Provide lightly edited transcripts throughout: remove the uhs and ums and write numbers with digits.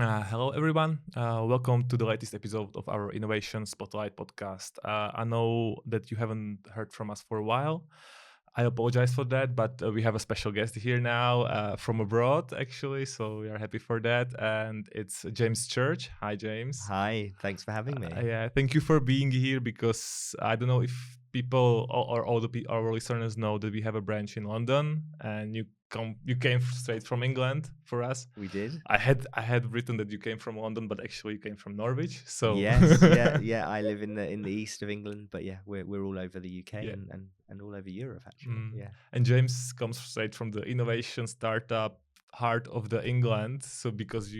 Hello, everyone. Welcome to the latest episode of our Innovation Spotlight podcast. I know that you haven't heard from us for a while. I apologize for that, but we have a special guest here now from abroad, actually. So we are happy for that. And it's James Church. Hi, James. Hi, thanks for having me. Yeah, thank you for being here because I don't know if people or all our listeners know that we have a branch in London, and you came straight from England for us. We did? I had written that you came from London, but actually you came from Norwich. So Yes, yeah. I live in the east of England, but yeah, we're all over the UK yeah. and all over Europe actually. Mm. Yeah. And James comes straight from the innovation startup heart of the England. So because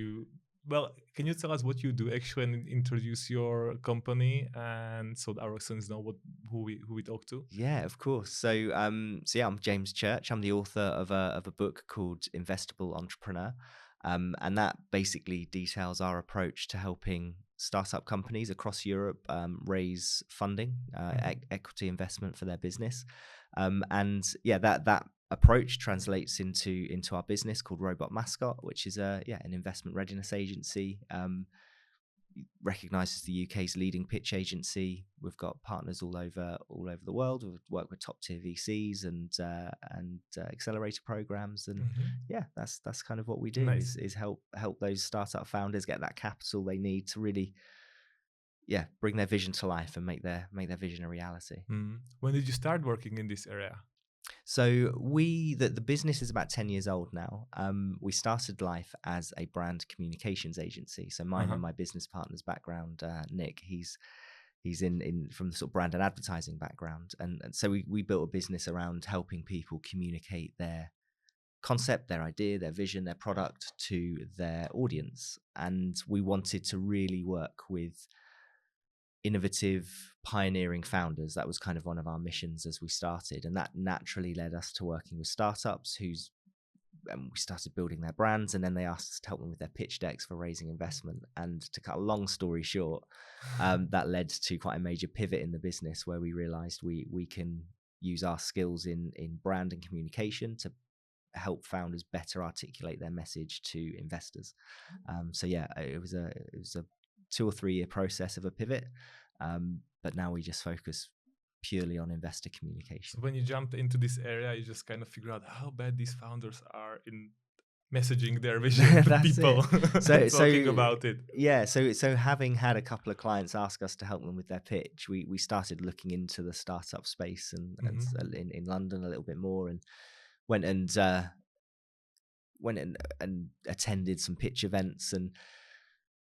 can you tell us what you do actually and introduce your company, and so our listeners know who we talk to? Yeah, of course. So I'm James Church. I'm the author of a book called Investable Entrepreneur, and that basically details our approach to helping startup companies across Europe raise funding, equity investment for their business, and yeah, that approach translates into our business called Robot Mascot, which is an investment readiness agency. Recognizes the UK's leading pitch agency. We've got partners all over the world. We've worked with top tier VCs and accelerator programs, and yeah, that's kind of what we do Nice. is help those startup founders get that capital they need to really bring their vision to life and make their vision a reality. When did you start working in this area? So the business is about 10 years old now. We started life as a brand communications agency. So mine Uh-huh. and my business partner's background, Nick, he's in from the sort of brand and advertising background, and so we built a business around helping people communicate their concept, their idea, their vision, their product to their audience, and we wanted to really work with innovative, pioneering founders. That was kind of one of our missions as we started, and that naturally led us to working with startups and we started building their brands, and then they asked us to help them with their pitch decks for raising investment. And to cut a long story short, that led to quite a major pivot in the business where we realized we can use our skills in brand and communication to help founders better articulate their message to investors. So yeah, it was a 2 or 3 year process of a pivot, but now we just focus purely on investor communication. So when you jumped into this area, you just kind of figure out how bad these founders are in messaging their vision to That's people, it. talking about it. Yeah, so having had a couple of clients ask us to help them with their pitch, we started looking into the startup space and in London a little bit more, and went and attended some pitch events. And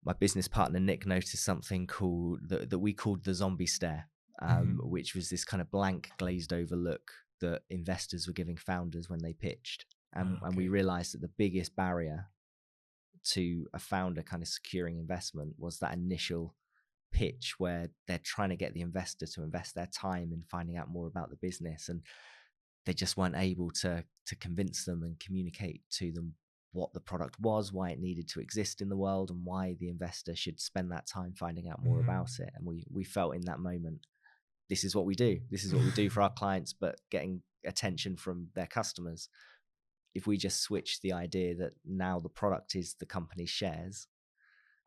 my business partner Nick noticed something called that we called the zombie stare, which was this kind of blank, glazed over look that investors were giving founders when they pitched. And we realized that the biggest barrier to a founder kind of securing investment was that initial pitch where they're trying to get the investor to invest their time in finding out more about the business, and they just weren't able to convince them and communicate to them what the product was, why it needed to exist in the world, and why the investor should spend that time finding out more about it. And we felt in that moment, this is what we do. This is what we do for our clients, but getting attention from their customers. If we just switch the idea that now the product is the company's shares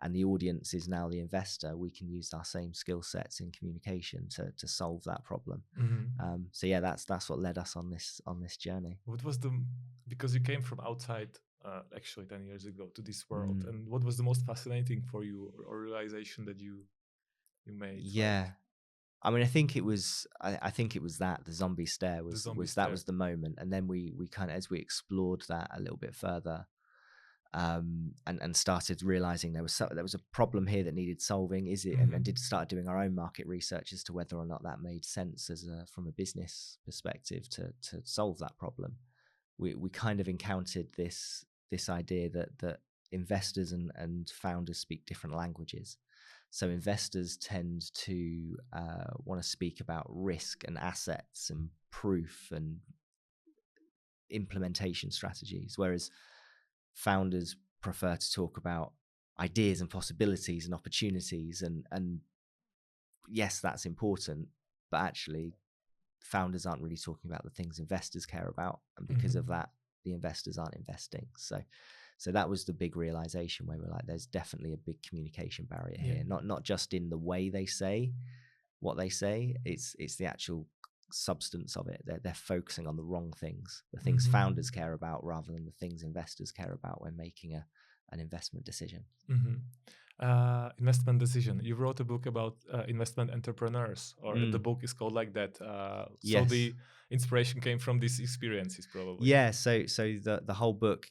and the audience is now the investor, we can use our same skill sets in communication to solve that problem. So yeah, that's what led us on this journey. What was because you came from outside actually 10 years ago to this world, and what was the most fascinating for you or realization that you made? Yeah, I mean, I think it was that the zombie stare The was zombie that stare. was the moment, and then we kind of, as we explored that a little bit further, and started realizing there was a problem here that needed solving. Is it? And did start doing our own market research as to whether or not that made sense from a business perspective to solve that problem. We kind of encountered this idea that investors and founders speak different languages. So investors tend to want to speak about risk and assets and proof and implementation strategies, whereas founders prefer to talk about ideas and possibilities and opportunities. And yes, that's important, but actually founders aren't really talking about the things investors care about, and because of that, the investors aren't investing. So So that was the big realization where we're like, there's definitely a big communication barrier here. Not just in the way they say what they say, it's the actual substance of it. They're focusing on the wrong things, the things founders care about rather than the things investors care about when making an investment decision. Investment decision. You wrote a book about investment entrepreneurs, or the book is called like that. So Yes. the inspiration came from these experiences, probably. Yeah. So the whole book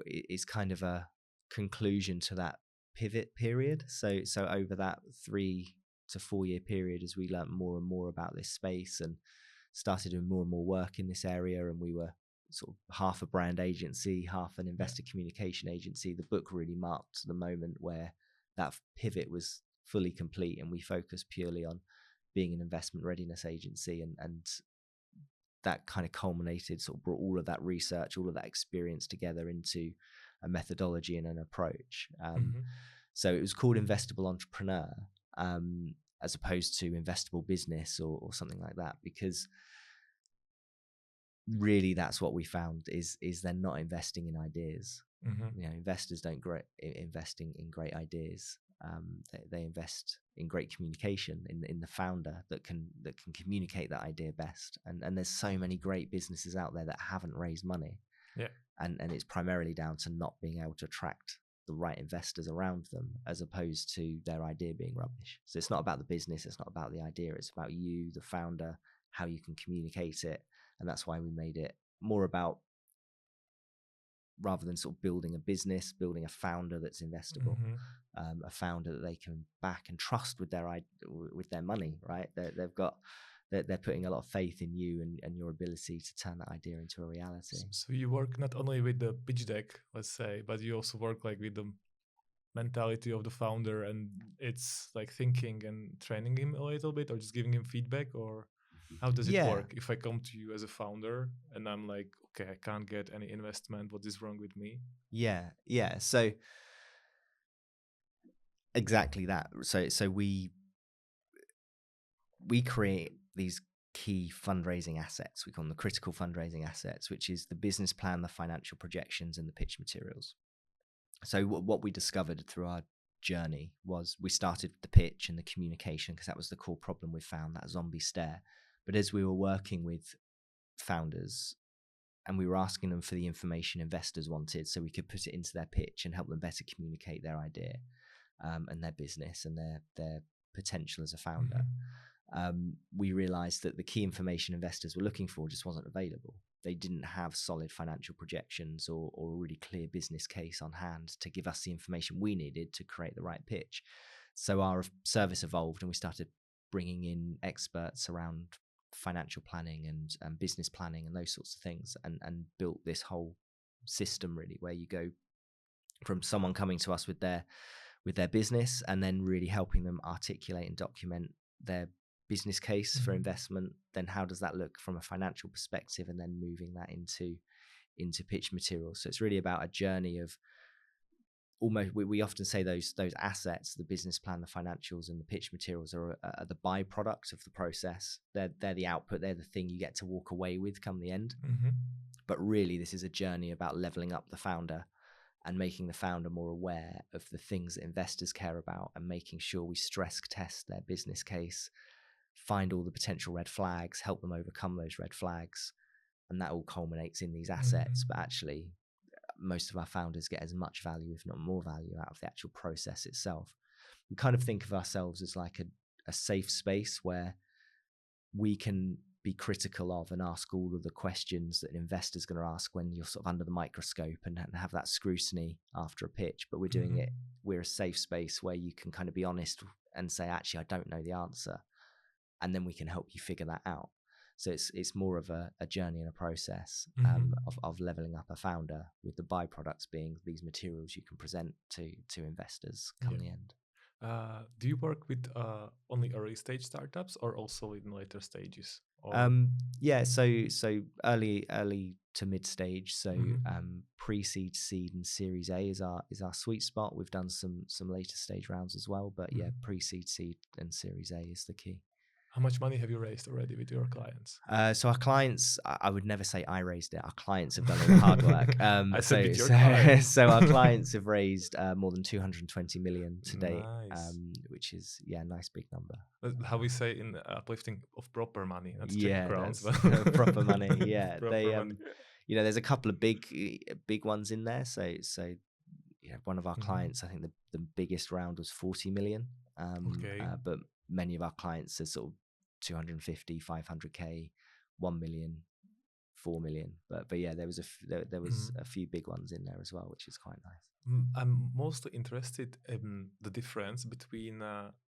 is kind of a conclusion to that pivot period. So over that 3 to 4 year period, as we learned more and more about this space and started doing more and more work in this area, and we were sort of half a brand agency, half an investor communication agency, the book really marked the moment where that pivot was fully complete, and we focused purely on being an investment readiness agency, and that kind of culminated, sort of brought all of that research, all of that experience together into a methodology and an approach. So it was called Investable Entrepreneur, as opposed to Investable Business or something like that, because really that's what we found is they're not investing in ideas. Investors don't invest in great ideas. They invest in great communication, in the founder that can communicate that idea best. And there's so many great businesses out there that haven't raised money, and it's primarily down to not being able to attract the right investors around them, as opposed to their idea being rubbish. So it's not about the business, it's not about the idea, it's about you, the founder, how you can communicate it. And that's why we made it more about, rather than sort of building a business, building a founder that's investable, a founder that they can back and trust with their money, right? They're putting a lot of faith in you and your ability to turn that idea into a reality. So you work not only with the pitch deck, let's say, but you also work like with the mentality of the founder, and it's like thinking and training him a little bit, or just giving him feedback, or how does it work? If I come to you as a founder and I'm like, okay, I can't get any investment, what is wrong with me? Yeah. So exactly that. So we create these key fundraising assets. We call them the critical fundraising assets, which is the business plan, the financial projections, and the pitch materials. So what we discovered through our journey was we started with the pitch and the communication, because that was the core problem we found, that zombie stare. But as we were working with founders and we were asking them for the information investors wanted, so we could put it into their pitch and help them better communicate their idea and their business and their potential as a founder, we realized that the key information investors were looking for just wasn't available. They didn't have solid financial projections or a really clear business case on hand to give us the information we needed to create the right pitch. So our service evolved, and we started bringing in experts around financial planning and business planning and those sorts of things, and built this whole system really, where you go from someone coming to us with their business, and then really helping them articulate and document their business case for investment. Then how does that look from a financial perspective, and then moving that into pitch materials. So it's really about a journey of almost, we often say those assets, the business plan, the financials, and the pitch materials are the byproduct of the process. They're the output. They're the thing you get to walk away with come the end. But really, this is a journey about leveling up the founder and making the founder more aware of the things that investors care about, and making sure we stress test their business case, find all the potential red flags, help them overcome those red flags. And that all culminates in these assets. But actually, most of our founders get as much value, if not more value, out of the actual process itself. We kind of think of ourselves as like a safe space where we can be critical of and ask all of the questions that an investor's going to ask when you're sort of under the microscope, and have that scrutiny after a pitch. But we're doing it, we're a safe space where you can kind of be honest and say, actually, I don't know the answer. And then we can help you figure that out. So it's more of a journey and a process of leveling up a founder, with the byproducts being these materials you can present to investors come the end. Do you work with only early stage startups, or also in later stages? Yeah, so early to mid stage. So pre-seed, seed, and Series A is our sweet spot. We've done some later stage rounds as well, but yeah, pre-seed, seed, and Series A is the key. How much money have you raised already with your clients? So our clients, I would never say I raised it. Our clients have done all the hard work. I said with your clients. So our clients have raised more than 220 million to date, Nice. which is a nice big number. How we say in uplifting of proper money, not Czech Yeah, crowns, that's but proper money. Yeah, proper they money. there's a couple of big ones in there. So one of our clients, I think the biggest round was 40 million. Okay. But many of our clients are sort of 250, 500k, 1 million, 4 million. But yeah, there was there was a few big ones in there as well, which is quite nice. I'm mostly interested in the difference between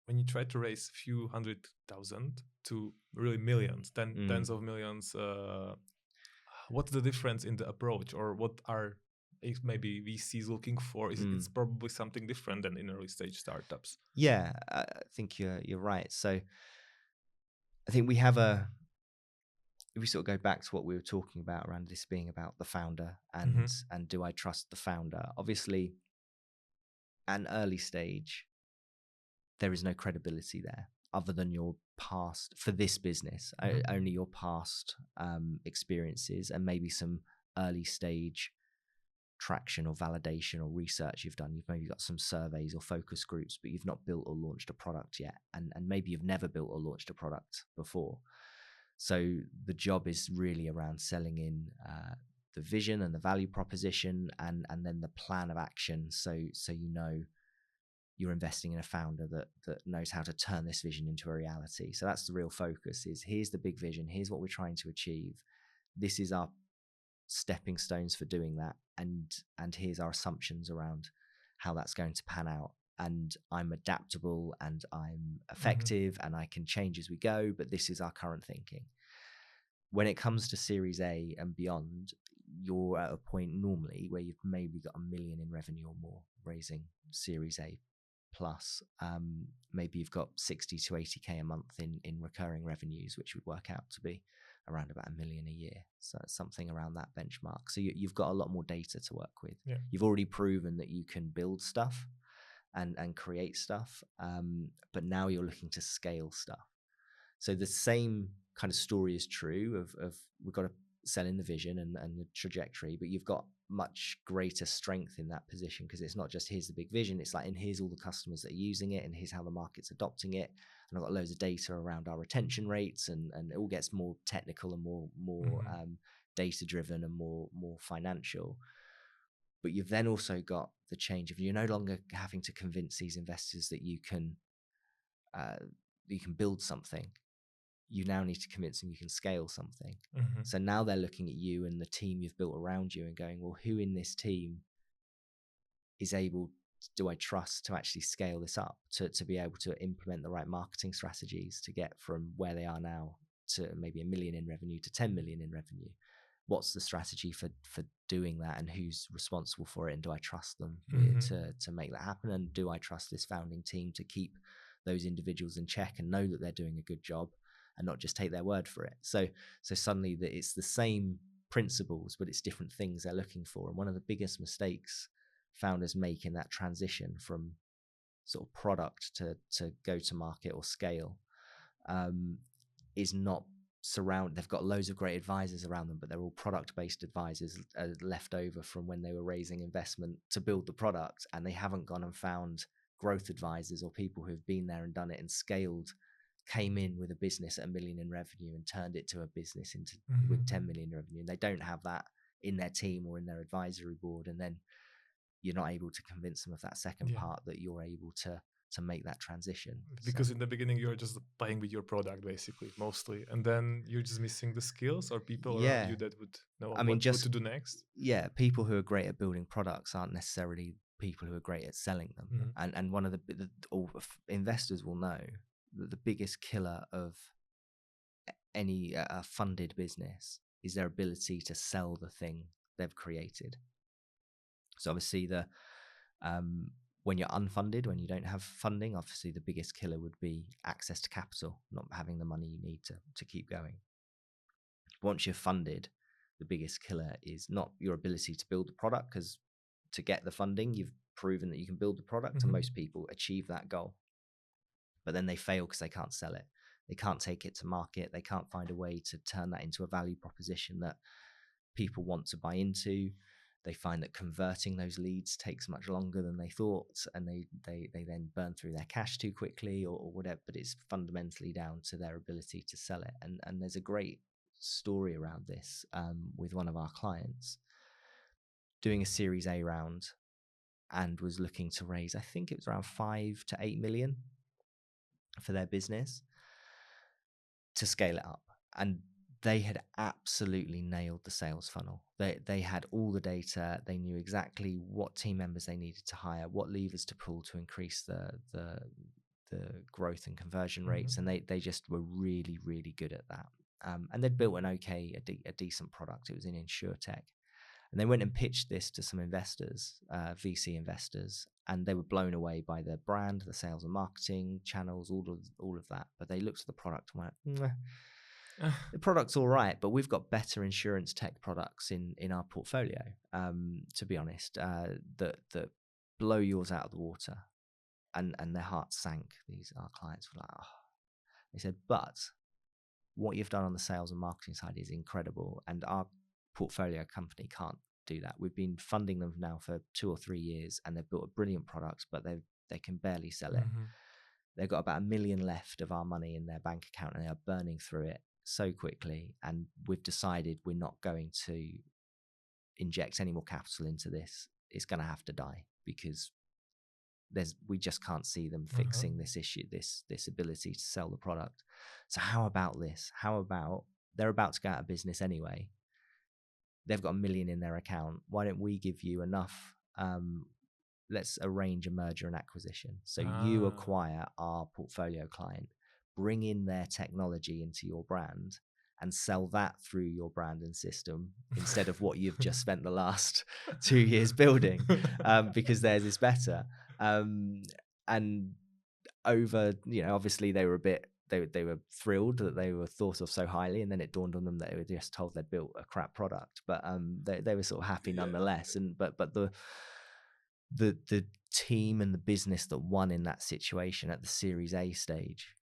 when you try to raise a few 100,000 to really millions, tens of millions. What's the difference in the approach, or what are maybe VCs looking for? It's probably something different than in early stage startups. Yeah, I think you're right. So I think we have if we sort of go back to what we were talking about around this being about the founder and do I trust the founder? Obviously, at an early stage, there is no credibility there other than your past for this business, only your past experiences and maybe some early stage traction or validation or research you've done. You've maybe got some surveys or focus groups, but you've not built or launched a product yet, and maybe you've never built or launched a product before. So the job is really around selling in the vision and the value proposition, and then the plan of action. So you're investing in a founder that knows how to turn this vision into a reality. So that's the real focus: is here's the big vision, here's what we're trying to achieve, this is our stepping stones for doing that, and here's our assumptions around how that's going to pan out. And I'm adaptable and I'm effective and I can change as we go, but this is our current thinking. When it comes to Series A and beyond, you're at a point normally where you've maybe got 1 million in revenue or more raising Series A plus. Maybe you've got 60 to 80k a month in recurring revenues, which would work out to be around about 1 million a year. So it's something around that benchmark. So you've got a lot more data to work with. Yeah. You've already proven that you can build stuff and create stuff, but now you're looking to scale stuff. So the same kind of story is true of we've got to sell in the vision and the trajectory, but you've got much greater strength in that position because it's not just here's the big vision, it's like, and here's all the customers that are using it, and here's how the market's adopting it, and I've got loads of data around our retention rates, and it all gets more technical and more data driven and more financial. But you've then also got the change of you're no longer having to convince these investors that you can build something. You now need to convince them you can scale something. So now they're looking at you and the team you've built around you and going, well, who in this team is able, do I trust to actually scale this up, to be able to implement the right marketing strategies to get from where they are now to maybe 1 million in revenue to 10 million in revenue? What's the strategy for doing that, and who's responsible for it, and do I trust them to make that happen, and do I trust this founding team to keep those individuals in check and know that they're doing a good job and not just take their word for it? So suddenly that it's the same principles, but it's different things they're looking for. And one of the biggest mistakes founders make in that transition from sort of product to go to market or scale is not they've got loads of great advisors around them, but they're all product-based advisors left over from when they were raising investment to build the product, and they haven't gone and found growth advisors or people who've been there and done it and scaled, came in with a business at 1 million in revenue and turned it to a business into with 10 million in revenue, and they don't have that in their team or in their advisory board. And then you're not able to convince them of that second part, that you're able to make that transition. Because in the beginning you're just playing with your product basically mostly, and then you're just missing the skills or people around you that would know what to do next. Yeah, people who are great at building products aren't necessarily people who are great at selling them. And one of the investors will know that the biggest killer of any funded business is their ability to sell the thing they've created. So obviously when you're unfunded, when you don't have funding, obviously the biggest killer would be access to capital, not having the money you need to keep going. Once you're funded, the biggest killer is not your ability to build the product, because to get the funding, you've proven that you can build the product, and most people achieve that goal. But then they fail because they can't sell it. They can't take it to market. They can't find a way to turn that into a value proposition that people want to buy into. They find that converting those leads takes much longer than they thought, and they then burn through their cash too quickly or whatever. But it's fundamentally down to their ability to sell it. And there's a great story around this with one of our clients doing a Series A round and was looking to raise, I think it was around 5 to 8 million for their business to scale it up. And they had absolutely nailed the sales funnel. They had all the data. They knew exactly what team members they needed to hire, what levers to pull to increase the growth and conversion rates, and they just were really, really good at that. And they'd built a decent product. It was in InsurTech. And they went and pitched this to some investors, VC investors, and they were blown away by the brand, the sales and marketing channels, all of that. But they looked at the product and went, the product's all right, but we've got better insurance tech products in our portfolio, to be honest, that blow yours out of the water. And their hearts sank. Our clients were like, oh. They said, but what you've done on the sales and marketing side is incredible, and our portfolio company can't do that. We've been funding them now for 2 or 3 years, and they've built a brilliant product, but they can barely sell it. They've got about $1 million left of our money in their bank account, and they are burning through it so quickly. And we've decided we're not going to inject any more capital into this. It's going to have to die because we just can't see them fixing this issue, this ability to sell the product. So how about this? How about they're about to go out of business anyway? They've got $1 million in their account. Why don't we give you enough? Let's arrange a merger and acquisition. So you acquire our portfolio client, bring in their technology into your brand, and sell that through your brand and system instead of what you've just spent the last 2 years building, because theirs is better. And over, obviously they were they were thrilled that they were thought of so highly, and then it dawned on them that they were just told they'd built a crap product, but they were sort of happy nonetheless. And but the team and the business that won in that situation at the Series A stage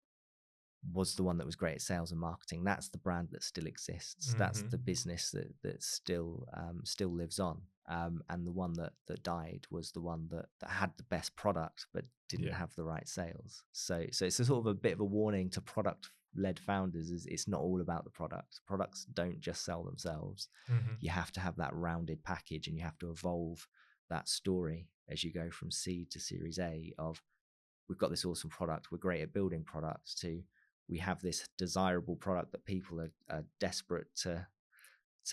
was the one that was great at sales and marketing. That's the brand that still exists. That's the business that still lives on. And the one that died was the one that had the best product but didn't have the right sales. So it's a sort of a bit of a warning to product-led founders. Is it's not all about the product. Products don't just sell themselves. You have to have that rounded package, and you have to evolve that story as you go from seed to Series A of, we've got this awesome product, we're great at building products, to we have this desirable product that people are desperate to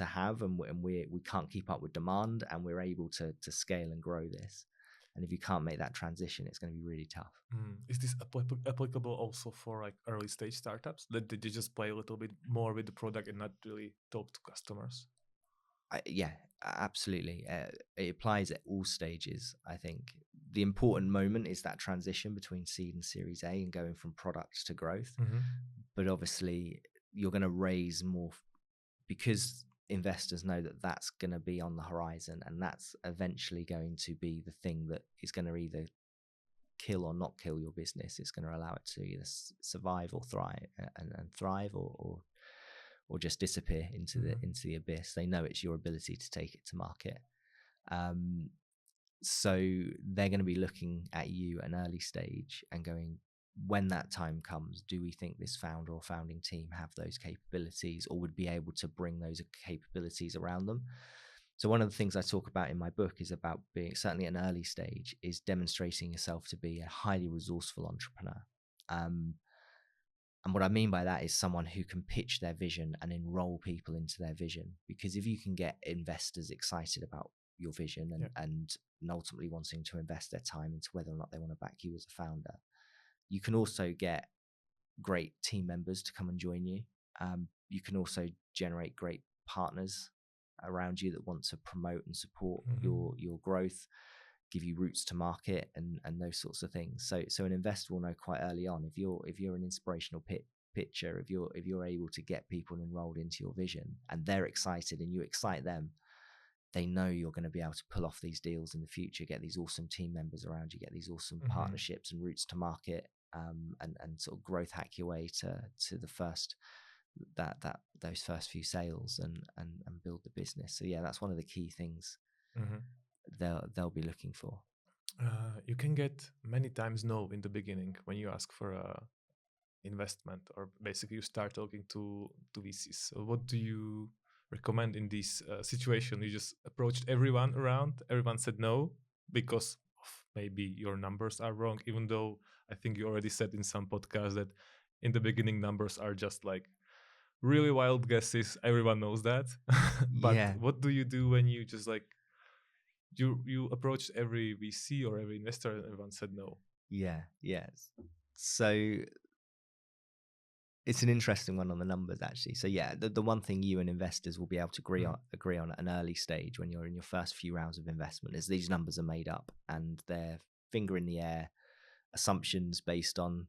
have, and we can't keep up with demand, and we're able to scale and grow this. And if you can't make that transition, it's going to be really tough. Is this applicable also for like early stage startups? That did you just play a little bit more with the product and not really talk to customers? Yeah, absolutely. It applies at all stages. I think the important moment is that transition between seed and Series A and going from product to growth. But obviously, you're going to raise more because investors know that that's going to be on the horizon, and that's eventually going to be the thing that is going to either kill or not kill your business. It's going to allow it to either survive or thrive, and thrive or just disappear into the abyss. They know it's your ability to take it to market. So they're going to be looking at you at an early stage and going, when that time comes, do we think this founder or founding team have those capabilities, or would be able to bring those capabilities around them? So one of the things I talk about in my book is about being, certainly at an early stage, is demonstrating yourself to be a highly resourceful entrepreneur. And what I mean by that is someone who can pitch their vision and enroll people into their vision. Because if you can get investors excited about your vision and ultimately wanting to invest their time into whether or not they want to back you as a founder, you can also get great team members to come and join you. You can also generate great partners around you that want to promote and support your growth, give you routes to market and those sorts of things. So an investor will know quite early on, if you're an inspirational pitcher, if you're able to get people enrolled into your vision and they're excited and you excite them, they know you're going to be able to pull off these deals in the future, get these awesome team members around you, get these awesome partnerships and routes to market. and sort of growth hack your way to the first those first few sales and build the business. So yeah, that's one of the key things Mhm. they'll be looking for. You can get many times no in the beginning when you ask for a investment, or basically you start talking to VCs. So what do you recommend in this situation? You just approached everyone around, everyone said no because of maybe your numbers are wrong, even though I think you already said in some podcasts that in the beginning numbers are just like really wild guesses. Everyone knows that. But Yeah, what do you do when you just like you approached every VC or every investor and everyone said no? yeah. So it's an interesting one on the numbers, actually. So yeah, the one thing you and investors will be able to agree on at an early stage when you're in your first few rounds of investment is these numbers are made up and they're finger in the air assumptions based on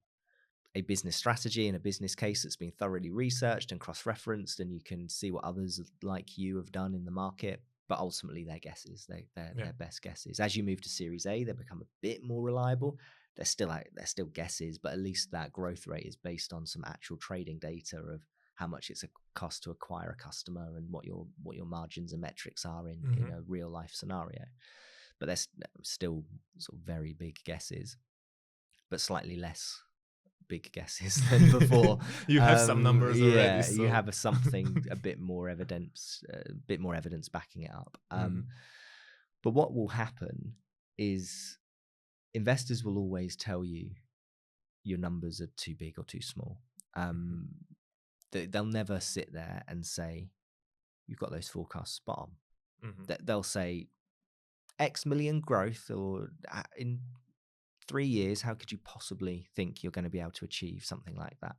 a business strategy and a business case that's been thoroughly researched and cross-referenced, and you can see what others like you have done in the market. But ultimately, they're guesses. They're Yeah. their best guesses. As you move to Series A, they become a bit more reliable. They're still guesses, but at least that growth rate is based on some actual trading data of how much it's a cost to acquire a customer and what your margins and metrics are in a real life scenario. But they're still sort of very big guesses, but slightly less big guesses than before. You have some numbers already, Yeah, you so have something a bit more evidence backing it up. But what will happen is investors will always tell you your numbers are too big or too small. They'll never sit there and say you've got those forecasts spot on. They'll say X million growth, or in 3 years, how could you possibly think you're going to be able to achieve something like that?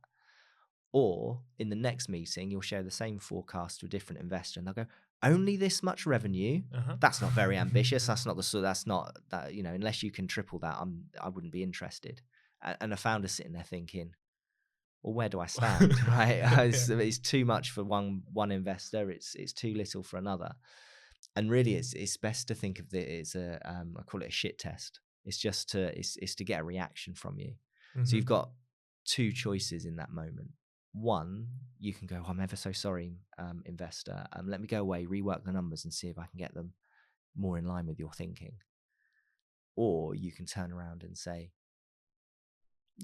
Or in the next meeting, you'll share the same forecast to a different investor, and they'll go, "Only this much revenue? That's not very ambitious. That's not that, unless you can triple that, I wouldn't be interested." And a founder's sitting there thinking, "Well, where do I stand?" Right? It's too much for one investor. It's too little for another. And really, it's best to think of it as I call it a shit test. It's just to get a reaction from you. So you've got two choices in that moment. One, you can go, "I'm ever so sorry, investor. Let me go away, rework the numbers, and see if I can get them more in line with your thinking." Or you can turn around and say,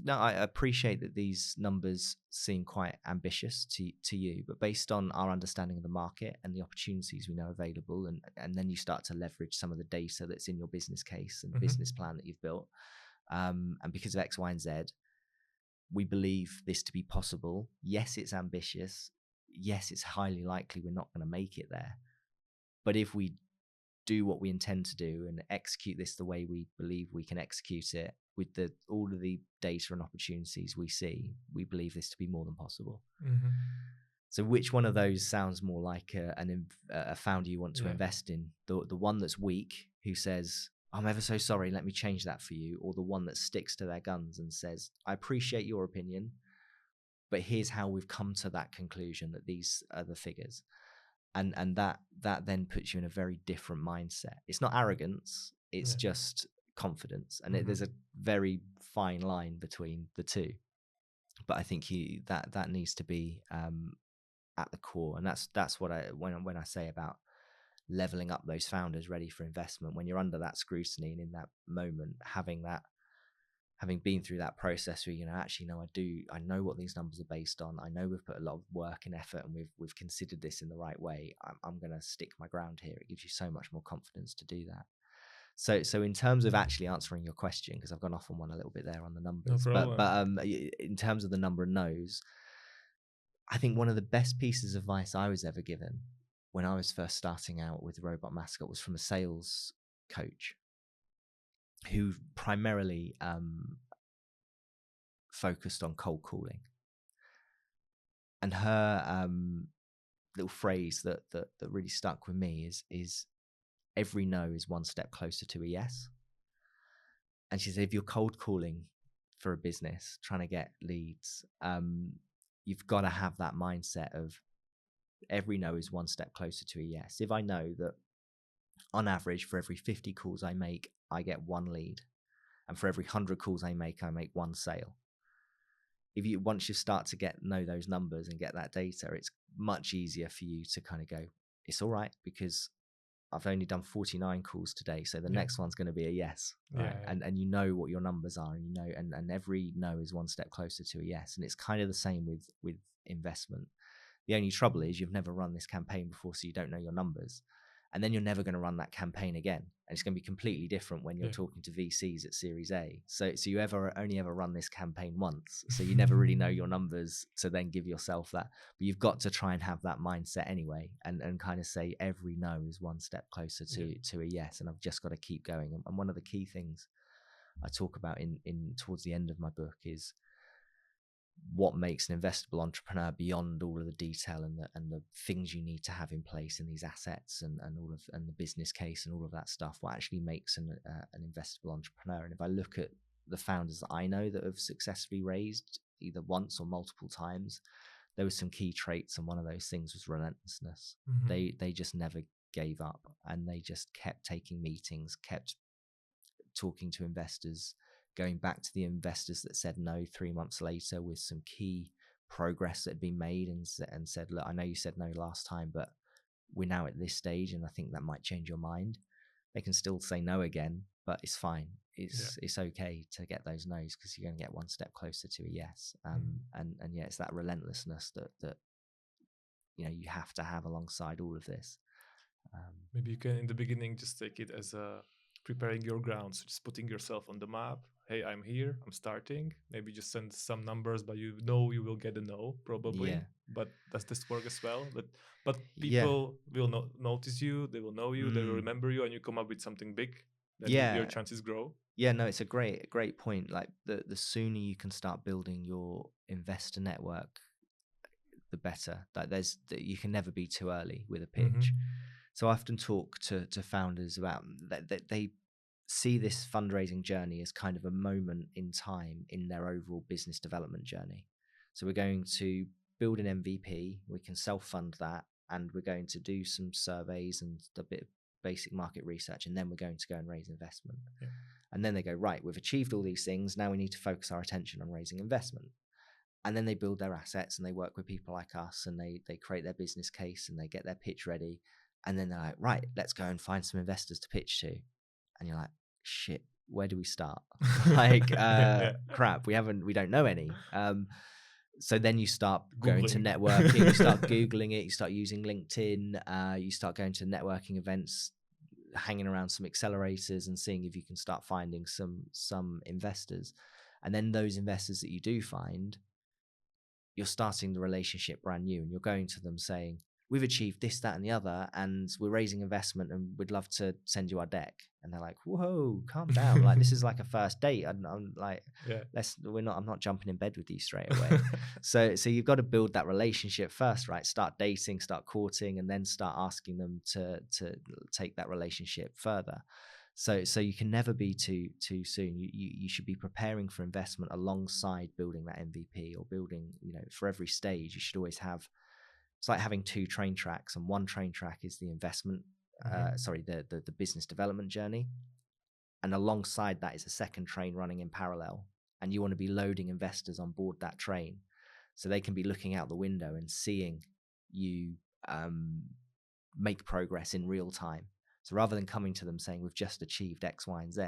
"No, I appreciate that these numbers seem quite ambitious to you, but based on our understanding of the market and the opportunities we know available," and then you start to leverage some of the data that's in your business case and business plan that you've built, and because of X, Y, and Z, we believe this to be possible. Yes, it's ambitious. Yes, it's highly likely we're not going to make it there. But if we do what we intend to do and execute this the way we believe we can execute it with all of the data and opportunities we see, we believe this to be more than possible. So which one of those sounds more like a founder you want to invest in? The one that's weak, who says, "I'm ever so sorry, let me change that for you," or the one that sticks to their guns and says, "I appreciate your opinion, but here's how we've come to that conclusion that these are the figures." And that then puts you in a very different mindset. It's not arrogance, it's just confidence. And there's a very fine line between the two. But I think that needs to be at the core. And that's what when I say about leveling up those founders ready for investment, when you're under that scrutiny and in that moment, having been through that process where, actually, no, I know what these numbers are based on. I know we've put a lot of work and effort and we've considered this in the right way. I'm going to stick my ground here. It gives you so much more confidence to do that. So in terms of actually answering your question, because I've gone off on one a little bit there on the numbers, No problem. but in terms of the number of no's, I think one of the best pieces of advice I was ever given when I was first starting out with Robot Mascot was from a sales coach who primarily focused on cold calling. And her little phrase that really stuck with me is every no is one step closer to a yes. And she said, if you're cold calling for a business, trying to get leads, you've got to have that mindset of every no is one step closer to a yes. If I know that on average, for every 50 calls I make, I get one lead, and for every 100 calls I make one sale, if you once you start to know those numbers and get that data, it's much easier for you to kind of go, it's all right, because I've only done 49 calls today, so the next one's going to be a yes, right? Yeah. And you know what your numbers are, and you know, and every no is one step closer to a yes. And it's kind of the same with investment. The only trouble is you've never run this campaign before, so you don't know your numbers. And then you're never going to run that campaign again. And it's going to be completely different when you're talking to VCs at Series A. So you only ever run this campaign once. So you never really know your numbers to then give yourself that. But you've got to try and have that mindset anyway, and kind of say every no is one step closer to a yes. And I've just got to keep going. And one of the key things I talk about in towards the end of my book is what makes an investable entrepreneur beyond all of the detail and the things you need to have in place in these assets and the business case and all of that stuff. What actually makes an investable entrepreneur? And if I look at the founders that I know that have successfully raised either once or multiple times, there were some key traits, and one of those things was relentlessness. They just never gave up, and they just kept taking meetings, kept talking to investors, going back to the investors that said no 3 months later with some key progress that had been made, and said, look, I know you said no last time, but we're now at this stage and I think that might change your mind. They can still say no again, but it's fine. It's okay to get those no's, because you're going to get one step closer to a yes. And yeah, it's that relentlessness that you have to have alongside all of this. Maybe you can in the beginning just take it as a preparing your grounds, just putting yourself on the map. Hey, I'm here, I'm starting. Maybe just send some numbers, but you will get a no probably. Yeah. But does this work as well? But people will notice you, they will know you, they will remember you, and you come up with something big, then your chances grow. Yeah, no, it's a great point. Like the sooner you can start building your investor network, the better. Like you can never be too early with a pitch. So I often talk to founders about that they see this fundraising journey as kind of a moment in time in their overall business development journey. So we're going to build an MVP, we can self-fund that, and we're going to do some surveys and a bit of basic market research, and then we're going to go and raise investment. And then they go, right, we've achieved all these things, now we need to focus our attention on raising investment. And then they build their assets and they work with people like us, and they create their business case and they get their pitch ready. And then they're like, right, let's go and find some investors to pitch to. And you're like, shit, where do we start? Crap, we don't know any. So then you start going to networking, you start Googling it, you start using LinkedIn, you start going to networking events, hanging around some accelerators and seeing if you can start finding some investors. And then those investors that you do find, you're starting the relationship brand new, and you're going to them saying, we've achieved this, that, and the other, and we're raising investment and we'd love to send you our deck. And they're like, whoa, calm down. Like, this is like a first date. I'm like, I'm not jumping in bed with you straight away. So you've got to build that relationship first, right? Start dating, start courting, and then start asking them to take that relationship further. So you can never be too soon. You should be preparing for investment alongside building that MVP, or building, for every stage, you should always have, it's like having two train tracks, and one train track is the investment, the business development journey. And alongside that is a second train running in parallel. And you want to be loading investors on board that train so they can be looking out the window and seeing you make progress in real time. So rather than coming to them saying, we've just achieved X, Y, and Z,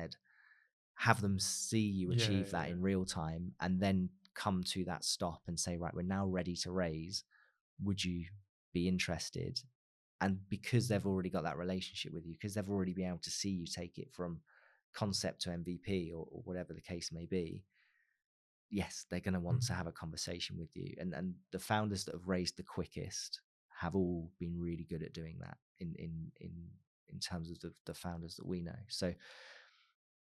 have them see you achieve that in real time, and then come to that stop and say, right, we're now ready to raise. Would you be interested? And because they've already got that relationship with you, because they've already been able to see you take it from concept to MVP, or whatever the case may be, yes, they're going to want to have a conversation with you. And the founders that have raised the quickest have all been really good at doing that in terms of the founders that we know. So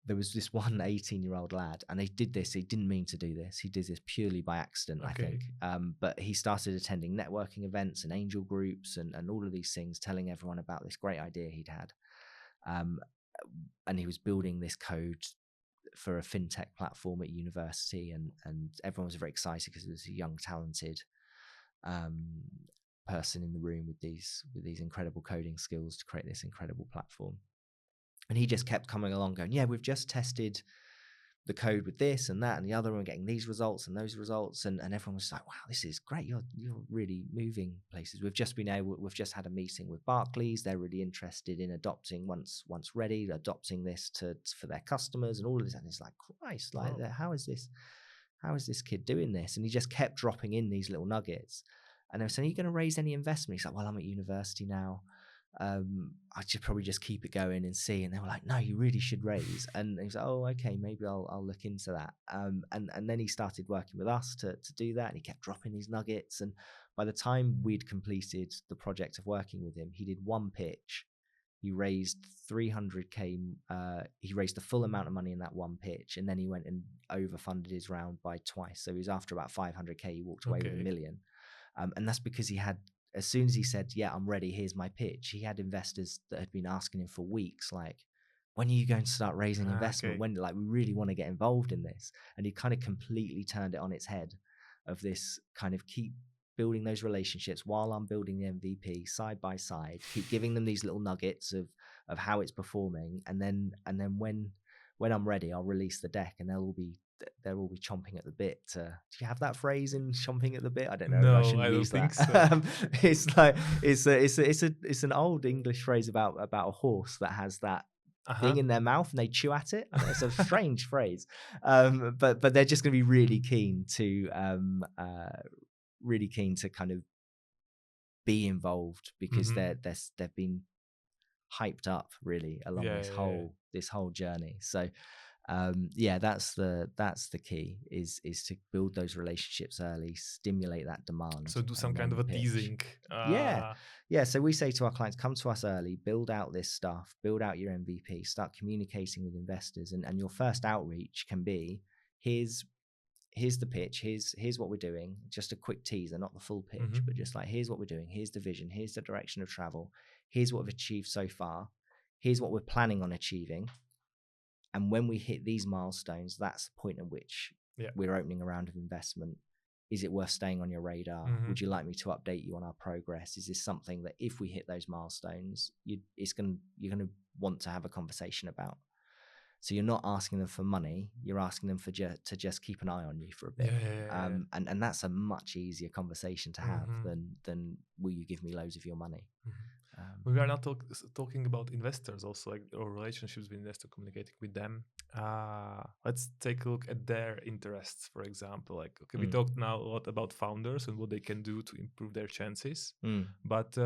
there was this one 18-year-old lad, and he didn't mean to do this. He did this purely by accident, I think. But he started attending networking events and angel groups and all of these things, telling everyone about this great idea he'd had. And he was building this code for a fintech platform at university, and everyone was very excited because it was a young, talented person in the room with these incredible coding skills to create this incredible platform. And he just kept coming along going, yeah, we've just tested the code with this and that and the other, and we're getting these results and those results, and everyone was like, wow, this is great, you're really moving places. We've just had a meeting with Barclays. They're really interested in adopting, once ready, adopting this for their customers and all of this. And it's like, Christ, like, Wow. how is this kid doing this? And he just kept dropping in these little nuggets. And they were saying, are you going to raise any investment? He's like, well, I'm at university now. I should probably just keep it going and see. And they were like, no, you really should raise. And he was like, oh, okay, maybe I'll look into that. And then he started working with us to do that. And he kept dropping these nuggets. And by the time we'd completed the project of working with him, he did one pitch. He raised 300K. He raised the full amount of money in that one pitch. And then he went and overfunded his round by twice. So he was after about 500K. He walked away with $1 million. And that's because he had, as soon as he said, yeah, I'm ready, here's my pitch, he had investors that had been asking him for weeks, like, when are you going to start raising investment? Okay. When, like, we really want to get involved in this. And he kind of completely turned it on its head, of this kind of keep building those relationships while I'm building the MVP side by side, keep giving them these little nuggets of how it's performing. And then when I'm ready, I'll release the deck, and they'll all be chomping at the bit. Do you have that phrase in chomping at the bit? I don't know. No, I shouldn't I don't use think that. so. It's like it's an old English phrase about a horse that has that thing in their mouth and they chew at it. I know, it's a strange phrase, but they're just going to be really keen to kind of be involved, because they've been hyped up really along this whole journey. So that's the key, is to build those relationships early, stimulate that demand. So do some and kind of then a pitch. teasing. Yeah. So we say to our clients, come to us early, build out this stuff, build out your MVP, start communicating with investors, and your first outreach can be, here's the pitch, here's what we're doing, just a quick teaser, not the full pitch, but just like, here's what we're doing, here's the vision, here's the direction of travel, here's what we've achieved so far, here's what we're planning on achieving. And when we hit these milestones, that's the point at which we're opening a round of investment. Is it worth staying on your radar? Would you like me to update you on our progress? Is this something that, if we hit those milestones, you're going to want to have a conversation about? So you're not asking them for money, you're asking them to just keep an eye on you for a bit. And that's a much easier conversation to have than will you give me loads of your money? We are not talking about investors also, like, or relationships with investors, communicating with them. Let's take a look at their interests, for example. Like, okay, we talked now a lot about founders and what they can do to improve their chances. But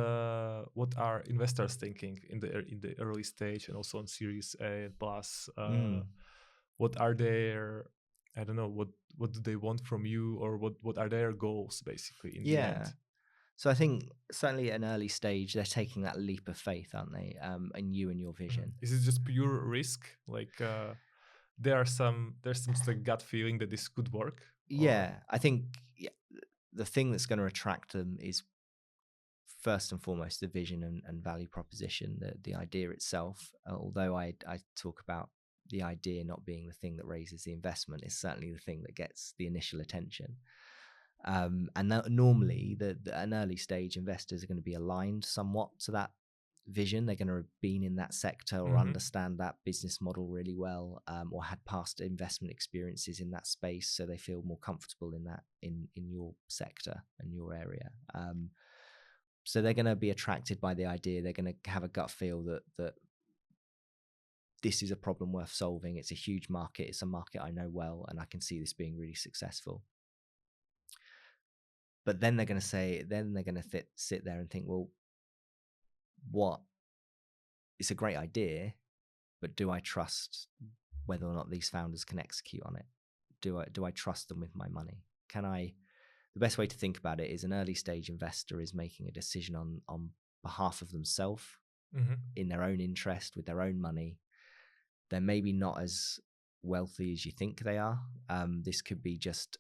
what are investors thinking in the early stage and also on Series A plus? What are their, I don't know, what do they want from you, or what are their goals basically in the end? So I think certainly at an early stage, they're taking that leap of faith, aren't they? In you and your vision. Is it just pure risk? Like, there's some like gut feeling that this could work? Yeah, I think the thing that's going to attract them is, first and foremost, the vision and value proposition, the idea itself. Although I talk about the idea not being the thing that raises the investment, is certainly the thing that gets the initial attention. And normally, an early stage investors are going to be aligned somewhat to that vision. They're going to have been in that sector or understand that business model really well, or had past investment experiences in that space, so they feel more comfortable in that in your sector and your area. So they're going to be attracted by the idea. They're going to have a gut feel that this is a problem worth solving. It's a huge market. It's a market I know well, and I can see this being really successful. But then they're going to sit there and think, well, it's a great idea, but do I trust whether or not these founders can execute on it? Do I trust them with my money? The best way to think about it is, an early stage investor is making a decision on behalf of themselves, in their own interest, with their own money. They're maybe not as wealthy as you think they are. This could be just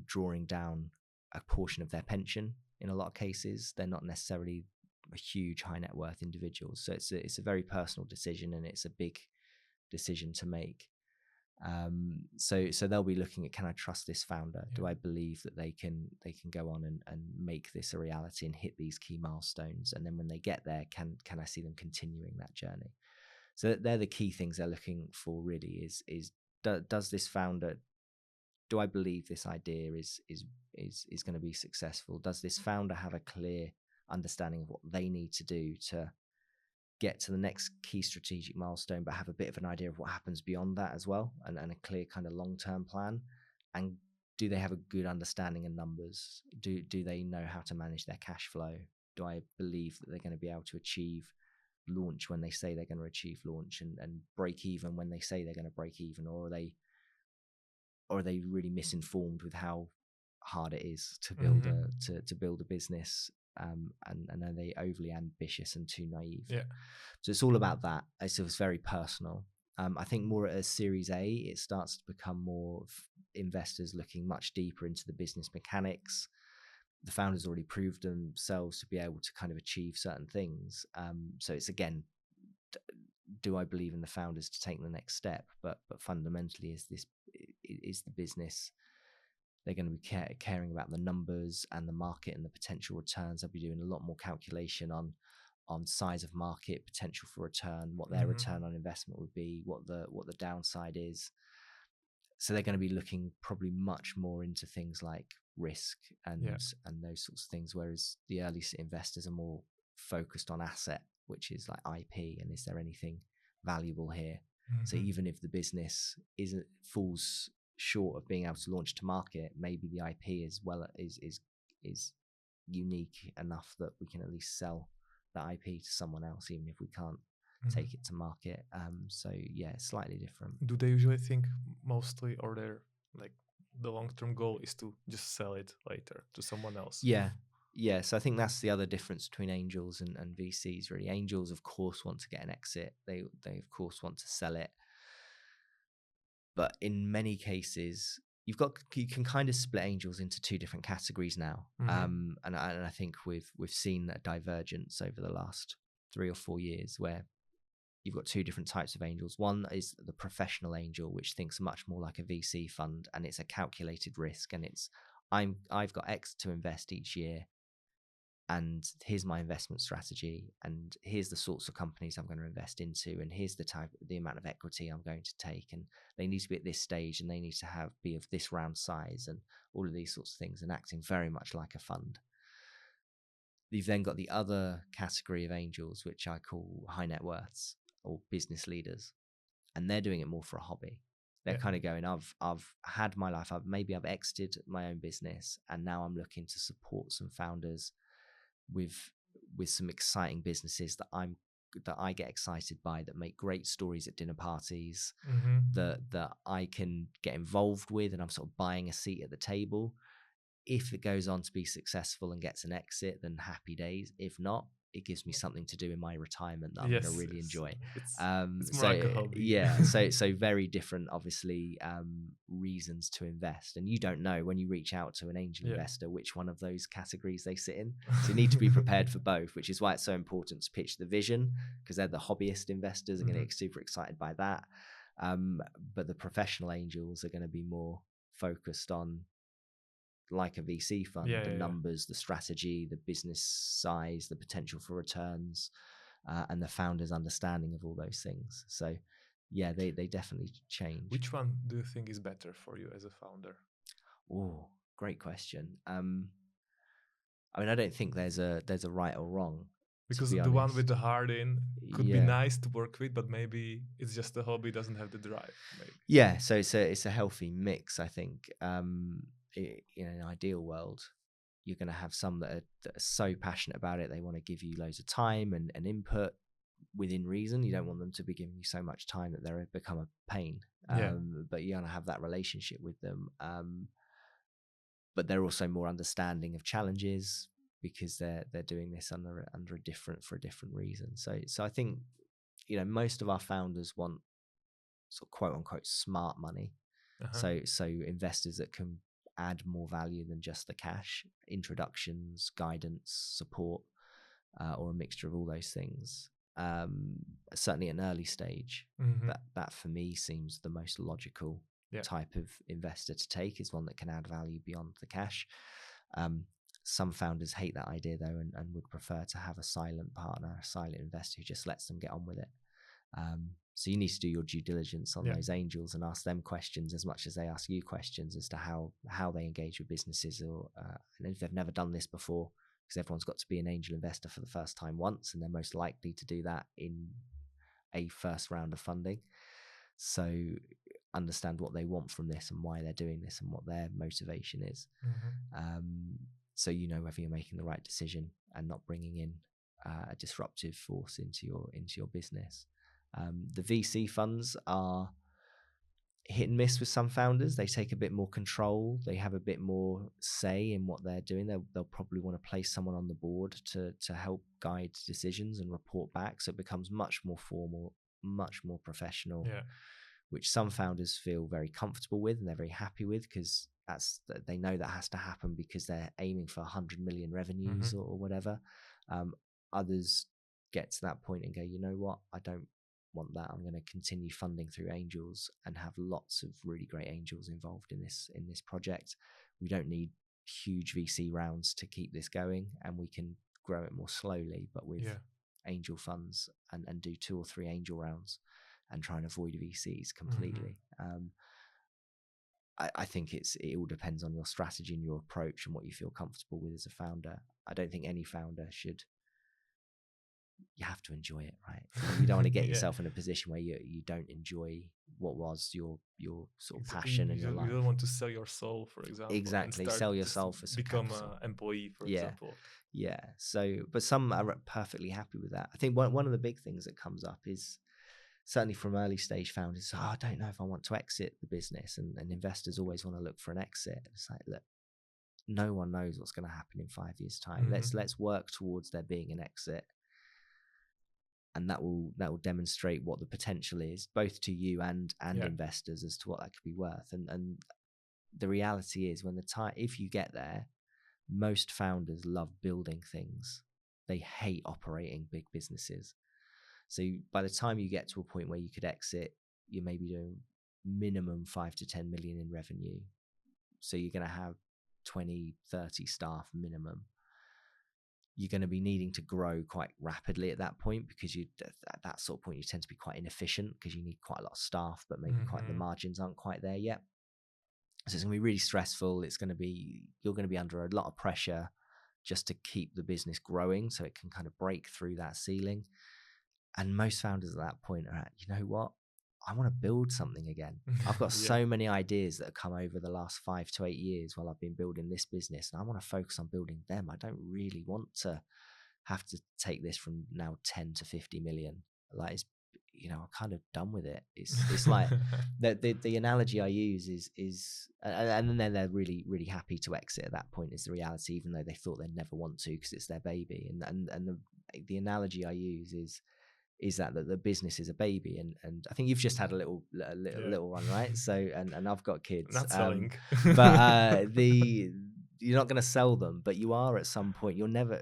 drawing down a portion of their pension. In a lot of cases, they're not necessarily a huge high net worth individuals. So it's a very personal decision, and it's a big decision to make. So they'll be looking at, can I trust this founder? Do I believe that they can go on and make this a reality and hit these key milestones? And then when they get there, can I see them continuing that journey? So they're the key things they're looking for, really, is does this founder, do I believe this idea is going to be successful? Does this founder have a clear understanding of what they need to do to get to the next key strategic milestone, but have a bit of an idea of what happens beyond that as well, and a clear kind of long-term plan? And do they have a good understanding of numbers? Do they know how to manage their cash flow? Do I believe that they're going to be able to achieve launch when they say they're going to achieve launch, and break even when they say they're going to break even? Or are they really misinformed with how hard it is to build to build a business? And are they overly ambitious and too naive? Yeah. So it's all about that. It's very personal. I think more at a Series A, it starts to become more investors looking much deeper into the business mechanics. The founders already proved themselves to be able to kind of achieve certain things. So it's, again, do I believe in the founders to take the next step? But fundamentally, is the business, they're going to be caring about the numbers and the market and the potential returns. They'll be doing a lot more calculation on size of market, potential for return, what their return on investment would be, what the downside is. So they're going to be looking probably much more into things like risk and those sorts of things, whereas the early investors are more focused on asset, which is like IP, and is there anything valuable here? So even if the business falls short of being able to launch to market, maybe the IP is unique enough that we can at least sell that IP to someone else, even if we can't take it to market. So yeah, slightly different. Do they usually think mostly, or their like the long-term goal is to just sell it later to someone else? Yeah, so I think that's the other difference between angels and VCs, really. Angels, of course, want to get an exit. They of course want to sell it. But in many cases, you can kind of split angels into two different categories now. And I think we've seen a divergence over the last 3 or 4 years where you've got two different types of angels. One is the professional angel, which thinks much more like a VC fund, and it's a calculated risk, and it's I've got X to invest each year, and here's my investment strategy, and here's the sorts of companies I'm going to invest into, and here's the amount of equity I'm going to take, and they need to be at this stage, and they need to be of this round size, and all of these sorts of things, and acting very much like a fund. You've then got the other category of angels, which I call high net worths or business leaders, and they're doing it more for a hobby. They're kind of going, I've had my life, I've exited my own business, and now I'm looking to support some founders with some exciting businesses that I get excited by, that make great stories at dinner parties, that I can get involved with, and I'm sort of buying a seat at the table. If it goes on to be successful and gets an exit, then happy days. If not, it gives me something to do in my retirement that I'm going to really enjoy. It's more like a hobby. Yeah, so very different, obviously, reasons to invest. And you don't know when you reach out to an angel investor which one of those categories they sit in. So you need to be prepared for both, which is why it's so important to pitch the vision, because they're the hobbyist investors are going to get super excited by that. But the professional angels are going to be more focused on, like a VC fund, the numbers, the strategy, the business size, the potential for returns, and the founder's understanding of all those things. So yeah, they definitely change. Which one do you think is better for you as a founder? Oh, great question. I mean, I don't think there's a right or wrong. Because the one with the heart in could be nice to work with, but maybe it's just a hobby, doesn't have the drive. Maybe. Yeah, so it's a healthy mix, I think. In an ideal world, you're going to have some that are so passionate about it, they want to give you loads of time and input within reason. You don't want them to be giving you so much time that they become a pain. But you're going to have that relationship with them. But they're also more understanding of challenges, because they're doing this under a different reason. So I think, most of our founders want sort of quote unquote smart money. So investors that can add more value than just the cash, introductions, guidance, support, or a mixture of all those things. Certainly at an early stage, that for me seems the most logical type of investor to take, is one that can add value beyond the cash. Some founders hate that idea though, and would prefer to have a silent partner, a silent investor who just lets them get on with it. So you need to do your due diligence on Yeah. those angels and ask them questions as much as they ask you questions as to how they engage with businesses, or and if they've never done this before, because everyone's got to be an angel investor for the first time once, and they're most likely to do that in a first round of funding. So understand what they want from this and why they're doing this and what their motivation is. So you know whether you're making the right decision and not bringing in a disruptive force into your business. The VC funds are hit and miss with some founders. They take a bit more control. They have a bit more say in what they're doing. They'll probably want to place someone on the board to help guide decisions and report back. So it becomes much more formal, much more professional, which some founders feel very comfortable with and they're very happy with, because they know that has to happen because they're aiming for 100 million revenues or whatever. Others get to that point and go, you know what, I don't want that. I'm going to continue funding through angels and have lots of really great angels involved in this project. We don't need huge VC rounds to keep this going, and we can grow it more slowly, but with angel funds, and do 2 or 3 angel rounds and try and avoid VCs completely. I think it all depends on your strategy and your approach and what you feel comfortable with as a founder. I don't think any founder should. You have to enjoy it, right? You don't want to get yourself in a position where you don't enjoy what was your sort of passion and your life. You don't want to sell your soul, for example. Exactly, sell your soul for some become capital. an employee, for example. Yeah. So, but some are perfectly happy with that. I think one of the big things that comes up is, certainly from early stage founders, I don't know if I want to exit the business, and investors always want to look for an exit. It's like, look, no one knows what's going to happen in 5 years' time. Let's work towards there being an exit, and that will demonstrate what the potential is, both to you and investors, as to what that could be worth. And the reality is, if you get there, most founders love building things. They hate operating big businesses. So by the time you get to a point where you could exit, you may be doing minimum 5 to 10 million in revenue. So you're going to have 20, 30 staff minimum. You're going to be needing to grow quite rapidly at that point, because at that sort of point you tend to be quite inefficient, because you need quite a lot of staff, but maybe the margins aren't quite there yet. So it's going to be really stressful. You're going to be under a lot of pressure just to keep the business growing so it can kind of break through that ceiling. And most founders at that point are at, you know what, I want to build something again. I've got so many ideas that have come over the last 5 to 8 years while I've been building this business, and I want to focus on building them. I don't really want to have to take this from now 10 to 50 million. Like, it's, I'm kind of done with it. It's like the analogy I use is, and then they're really, really happy to exit at that point, is the reality, even though they thought they'd never want to, because it's their baby. And the analogy I use is that the business is a baby, and I think you've just had a little one, right? So and I've got kids, not selling, but you're not going to sell them, but you are at some point. You're never,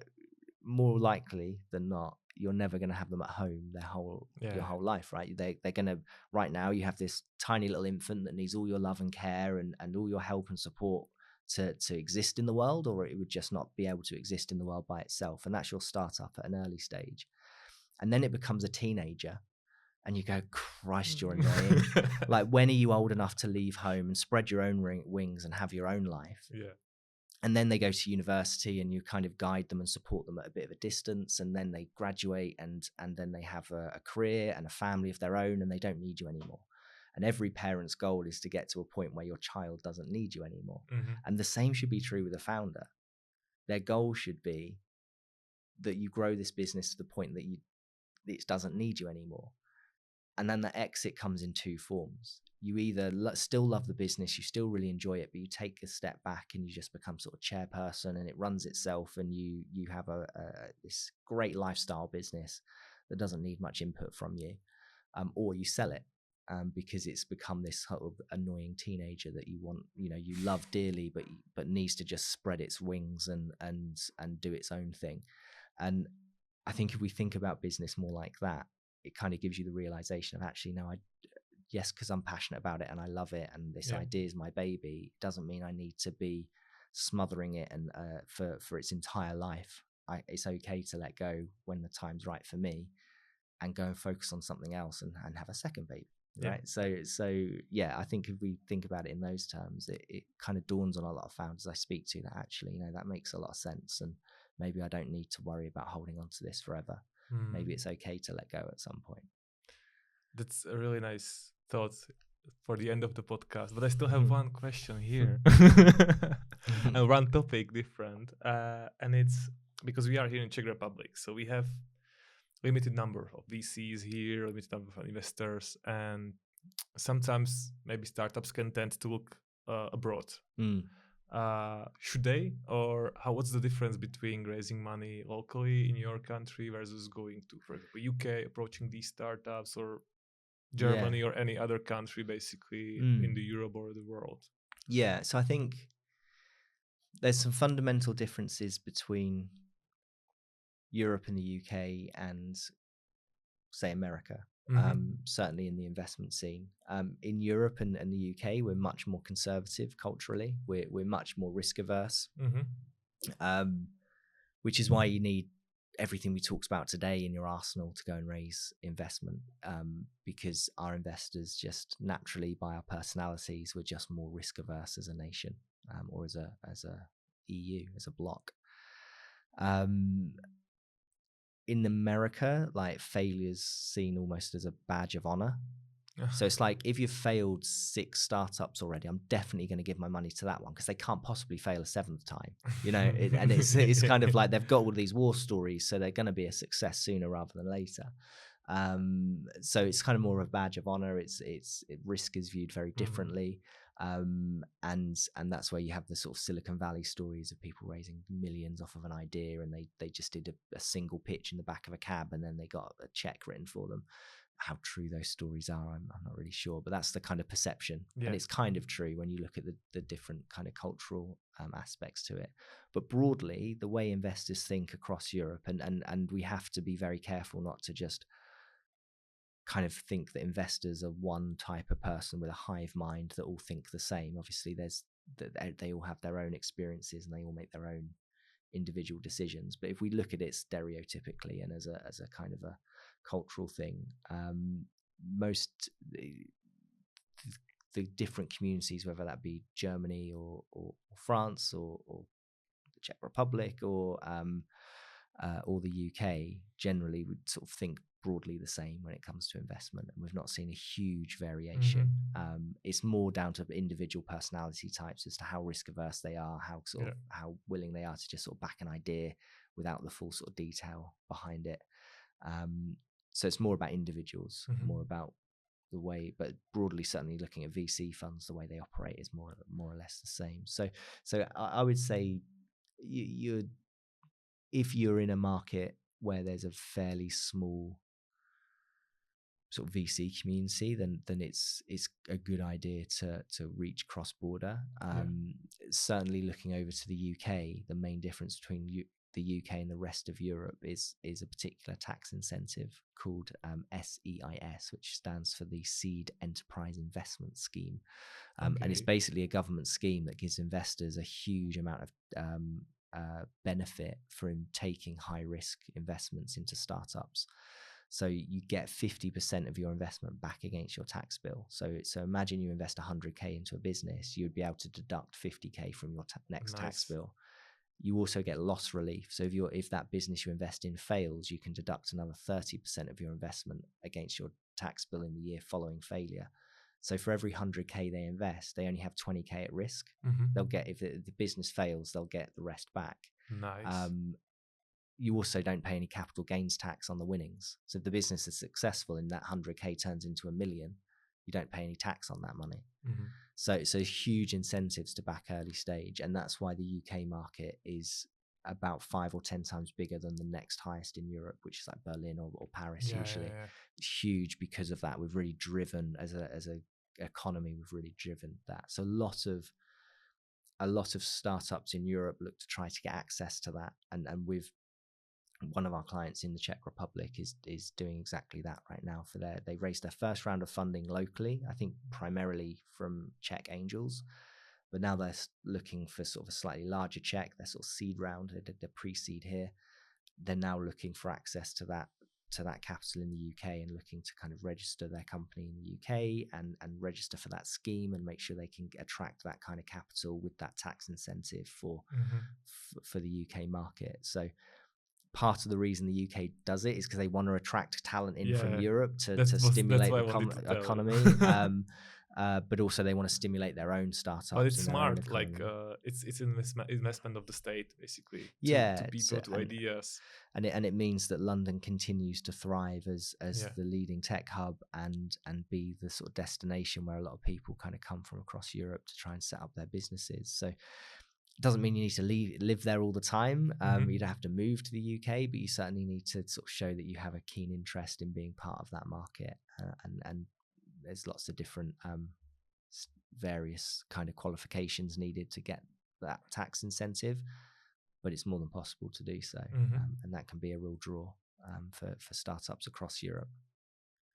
more likely than not, you're never going to have them at home your whole life, right? They're going to, right now you have this tiny little infant that needs all your love and care and all your help and support to exist in the world, or it would just not be able to exist in the world by itself. And that's your startup at an early stage. And then it becomes a teenager, and you go, Christ, you're annoying. Like, when are you old enough to leave home and spread your own wings and have your own life? And then they go to university, and you kind of guide them and support them at a bit of a distance. And then they graduate, and then they have a career and a family of their own, and they don't need you anymore. And every parent's goal is to get to a point where your child doesn't need you anymore. And the same should be true with a founder. Their goal should be that you grow this business to the point that it doesn't need you anymore. And then the exit comes in 2 forms. You either still love the business, you still really enjoy it, but you take a step back and you just become sort of chairperson, and it runs itself, and you have this great lifestyle business that doesn't need much input from you, or you sell it because it's become this sort of annoying teenager that you want, you love dearly, but needs to just spread its wings and do its own thing. And I think if we think about business more like that, it kind of gives you the realization of, actually, no, yes, because I'm passionate about it and I love it, and this idea is my baby, doesn't mean I need to be smothering it and for its entire life. It's okay to let go when the time's right for me. and go and focus on something else and have a second baby. Yeah. Right. So yeah, I think if we think about it in those terms, it kind of dawns on a lot of founders I speak to that actually, that makes a lot of sense. And maybe I don't need to worry about holding on to this forever. Maybe it's okay to let go at some point. That's a really nice thought for the end of the podcast. But I still have one question here. And one topic different. And it's because we are here in Czech Republic. So we have limited number of VCs here, limited number of investors, and sometimes maybe startups can tend to look abroad. Should they, or what's the difference between raising money locally in your country versus going to, for example, UK, approaching these startups, or Germany or any other country basically in the Europe or the world? Yeah, so I think there's some fundamental differences between Europe and the UK and, say, America, certainly in the investment scene. In Europe and the UK, we're much more conservative culturally. We're much more risk averse, which is why you need everything we talked about today in your arsenal to go and raise investment, because our investors just naturally, by our personalities, we're just more risk averse as a nation, or as a EU, as a bloc. In America, like, failure's seen almost as a badge of honor. So it's like, if you've failed 6 startups already, I'm definitely going to give my money to that one because they can't possibly fail a 7th time, and it's kind of like they've got all these war stories, so they're going to be a success sooner rather than later. So it's kind of more of a badge of honor. Risk is viewed very differently. And that's where you have the sort of Silicon Valley stories of people raising millions off of an idea, and they just did a single pitch in the back of a cab and then they got a check written for them. How true those stories are, I'm not really sure, but that's the kind of perception. And it's kind of true when you look at the different kind of cultural aspects to it. But broadly, the way investors think across Europe, and we have to be very careful not to just kind of think that investors are one type of person with a hive mind that all think the same. Obviously, they all have their own experiences and they all make their own individual decisions. But if we look at it stereotypically and as a kind of a cultural thing, most the different communities, whether that be Germany or France or the Czech Republic or the UK, generally would sort of think broadly the same when it comes to investment, and we've not seen a huge variation. It's more down to individual personality types as to how risk averse they are, how willing they are to just sort of back an idea without the full sort of detail behind it. So it's more about individuals, more about the way, but broadly, certainly looking at VC funds, the way they operate is more or less the same. So I would say if you're in a market where there's a fairly small sort of VC community, then it's a good idea to reach cross border. Certainly, looking over to the UK, the main difference between the UK and the rest of Europe is a particular tax incentive called SEIS, which stands for the Seed Enterprise Investment Scheme, and it's basically a government scheme that gives investors a huge amount of benefit for taking high risk investments into startups. So you get 50% of your investment back against your tax bill. So imagine you invest 100k into a business, you'd be able to deduct 50k from your next tax bill. You also get loss relief. So if that business you invest in fails, you can deduct another 30% of your investment against your tax bill in the year following failure. So for every 100k they invest, they only have 20k at risk. They'll get, if the business fails, they'll get the rest back. Nice. You also don't pay any capital gains tax on the winnings. So if the business is successful and that 100k turns into $1 million, you don't pay any tax on that money. So huge incentives to back early stage. And that's why the UK market is about 5 or 10 times bigger than the next highest in Europe, which is like Berlin or Paris usually. It's huge because of that. We've really driven, as a economy, we've really driven that. So a lot of startups in Europe look to try to get access to that. And with one of our clients in the Czech Republic is doing exactly that right now. They raised their first round of funding locally, I think primarily from Czech angels, but now they're looking for sort of a slightly larger check. Their sort of seed round, they did the pre-seed here. They're now looking for access to that to that capital in the UK and looking to kind of register their company in the UK and register for that scheme and make sure they can attract that kind of capital with that tax incentive for the UK market. So part of the reason the UK does it is because they want to attract talent in from Europe to stimulate the economy. But also they want to stimulate their own startups. But it's smart, like it's investment of the state, basically. To people, to ideas, and it means that London continues to thrive as the leading tech hub and be the sort of destination where a lot of people kind of come from across Europe to try and set up their businesses. So it doesn't mean you need to live there all the time. You don't have to move to the UK, but you certainly need to sort of show that you have a keen interest in being part of that market. And there's lots of different various kind of qualifications needed to get that tax incentive, but it's more than possible to do so. And that can be a real draw for startups across Europe.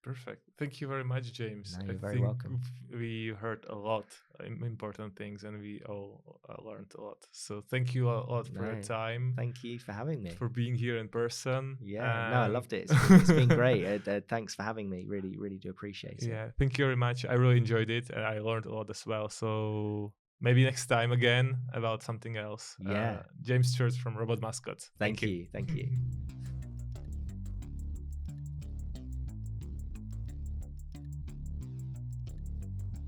Perfect. Thank you very much, James. No, you're very welcome. We heard a lot important things and we all learned a lot. So thank you a lot for your time. Thank you for having me. For being here in person. Yeah, no, I loved it. It's been great. Thanks for having me. Really, really do appreciate it. Yeah, thank you very much. I really enjoyed it and I learned a lot as well. So maybe next time again about something else. Yeah. James Church from Robot Mascot. Thank you.